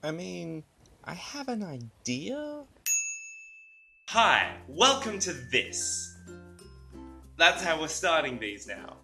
I mean, I have an idea. Hi, welcome to this. That's how we're starting these now.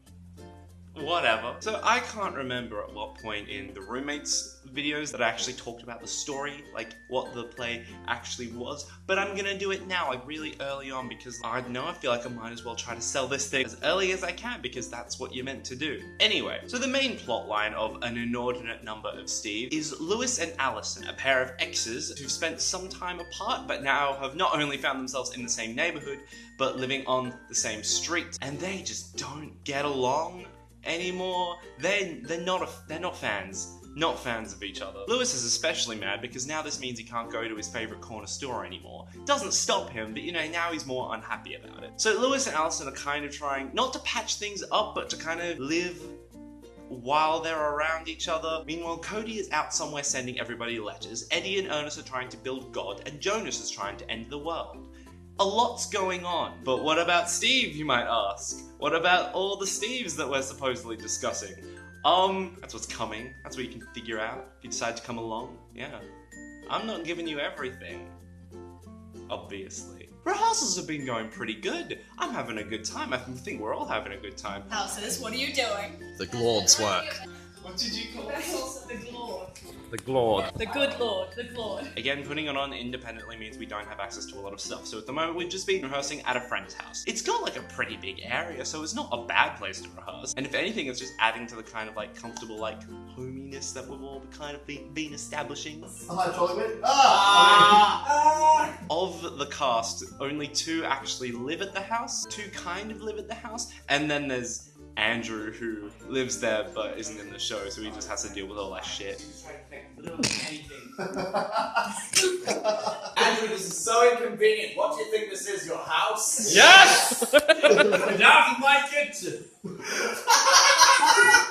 Whatever. So I can't remember at what point in the Roommates videos that I actually talked about the story, like what the play actually was, but I'm gonna do it now, like really early on, because I don't know, I feel like I might as well try to sell this thing as early as I can, because that's what you're meant to do. Anyway, so the main plot line of An Inordinate Number of Steve is Lewis and Allison, a pair of exes who've spent some time apart, but now have not only found themselves in the same neighborhood, but living on the same street, and they just don't get along anymore. They're not fans of each other. Lewis is especially mad because now this means he can't go to his favorite corner store anymore. Doesn't stop him, but now he's more unhappy about it. So Lewis and Allison are kind of trying not to patch things up, but to kind of live while they're around each other. Meanwhile, Cody is out somewhere sending everybody letters, Eddie and Ernest are trying to build God, and Jonas is trying to end the world. A lot's going on. But what about Steve, you might ask? What about all the Steves that we're supposedly discussing? That's what's coming. That's what you can figure out if you decide to come along. Yeah. I'm not giving you everything. Obviously. Rehearsals have been going pretty good. I'm having a good time. I think we're all having a good time. Houses, what are you doing? The Glord's work. What did you call That's also the Glord. The Glord. The good Lord, the Glord. Again, putting it on independently means we don't have access to a lot of stuff, so at the moment we've just been rehearsing at a friend's house. It's got like a pretty big area, so it's not a bad place to rehearse, and if anything, it's just adding to the kind of like comfortable like hominess that we've all kind of been establishing. Hi, Jolly. Of the cast, only 2 actually live at the house, 2 kind of live at the house, and then there's Andrew, who lives there but isn't in the show, so he just has to deal with all that shit. Andrew, this is so inconvenient. What do you think this is, your house? Yes! Now in my kitchen!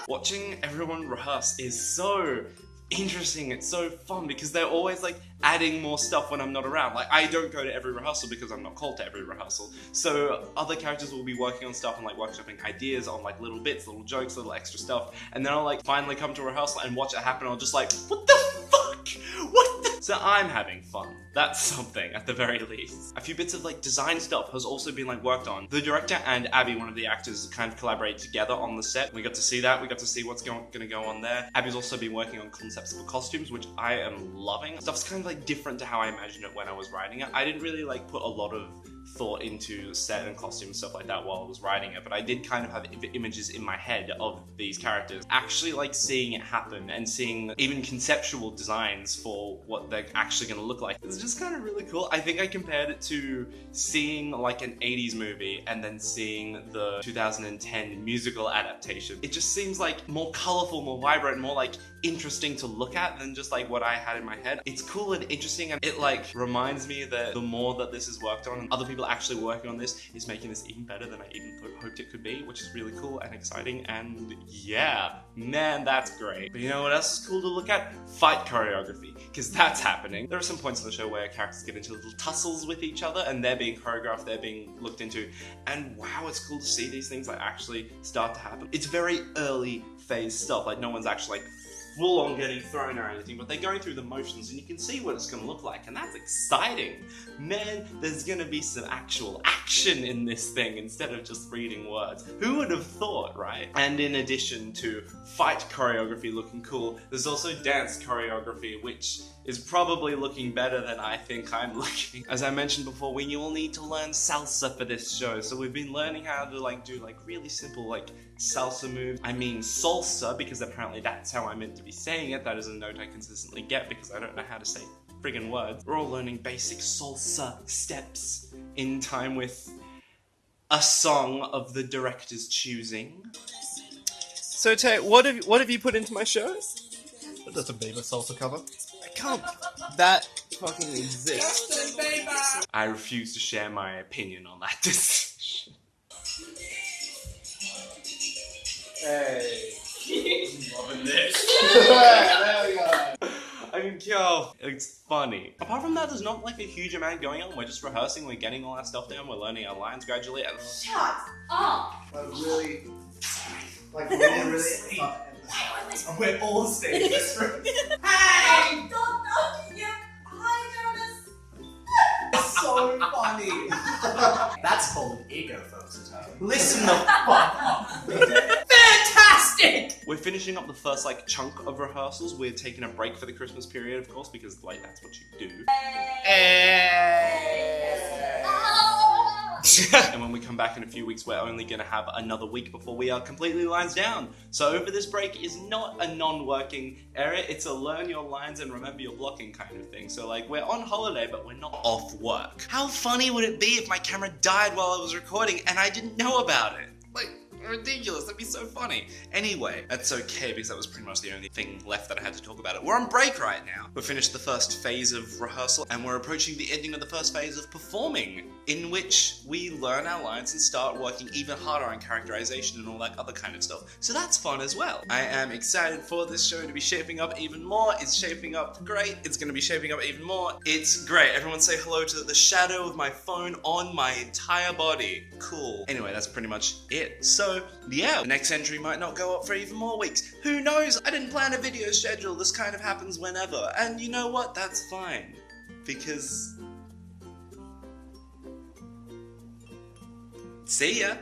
Watching everyone rehearse is so interesting, it's so fun, because they're always like adding more stuff when I'm not around. Like, I don't go to every rehearsal because I'm not called to every rehearsal, so other characters will be working on stuff and like workshopping ideas on like little bits, little jokes, little extra stuff, and then I'll like finally come to rehearsal and watch it happen and I'll just like, what the fuck? What the? So I'm having fun. That's something, at the very least. A few bits of like design stuff has also been like worked on. The director and Abby, one of the actors, kind of collaborated together on the set. We got to see that. We got to see what's gonna go on there. Abby's also been working on concepts for costumes, which I am loving. Stuff's kind of like different to how I imagined it when I was writing it. I didn't really like put a lot of thought into set and costume and stuff like that while I was writing it, but I did kind of have images in my head of these characters. Actually like seeing it happen and seeing even conceptual designs for what they're actually going to look like, it's just kind of really cool. I think I compared it to seeing like an 80s movie and then seeing the 2010 musical adaptation. It just seems like more colorful, more vibrant, more like interesting to look at than just like what I had in my head. It's cool and interesting, and it like reminds me that the more that this is worked on and other people actually working on this is making this even better than I even hoped it could be, which is really cool and exciting, and yeah, man, that's great. But you know what else is cool to look at? Fight choreography, because that's happening. There are some points in the show where characters get into little tussles with each other and they're being choreographed, they're being looked into, and wow, it's cool to see these things like actually start to happen. It's very early phase stuff, like no one's actually like full on getting thrown or anything, but they're going through the motions and you can see what it's going to look like, and that's exciting. Man, there's going to be some actual action in this thing instead of just reading words. Who would have thought, right? And in addition to fight choreography looking cool, there's also dance choreography, which is probably looking better than I think I'm looking. As I mentioned before, we all need to learn salsa for this show, so we've been learning how to like do like really simple like salsa moves. I mean salsa, because apparently that's how I'm meant to be saying it. That is a note I consistently get because I don't know how to say friggin' words. We're all learning basic salsa steps in time with a song of the director's choosing. So Tay, what have you put into my show? Justin Bieber salsa cover. I can't. That fucking exists. Justin Bieber! I refuse to share my opinion on that decision. Hey. Loving this. There we go. I mean, yo, it's funny. Apart from that, there's not like a huge amount going on. We're just rehearsing, we're getting all our stuff down, we're learning our lines gradually. Shut up! Really, And we're all staying in this room. Hey! Don't funny. That's called an ego, folks at home. Listen the fuck up. Fantastic! We're finishing up the first like chunk of rehearsals. We're taking a break for the Christmas period, of course, because like that's what you do. And when we come back in a few weeks, we're only going to have another week before we are completely lines down. So over this break is not a non-working area. It's a learn your lines and remember your blocking kind of thing. So like we're on holiday, but we're not off work. How funny would it be if my camera died while I was recording and I didn't know about it? Like, ridiculous. That'd be so funny. Anyway, that's okay because that was pretty much the only thing left that I had to talk about it. We're on break right now. We've finished the first phase of rehearsal and we're approaching the ending of the first phase of performing, in which we learn our lines and start working even harder on characterization and all that other kind of stuff. So that's fun as well. I am excited for this show to be shaping up even more. It's shaping up great. It's going to be shaping up even more. It's great. Everyone say hello to the shadow of my phone on my entire body. Cool. Anyway, that's pretty much it. So, yeah, the next entry might not go up for even more weeks. Who knows? I didn't plan a video schedule. This kind of happens whenever. And you know what? That's fine. Because... see ya!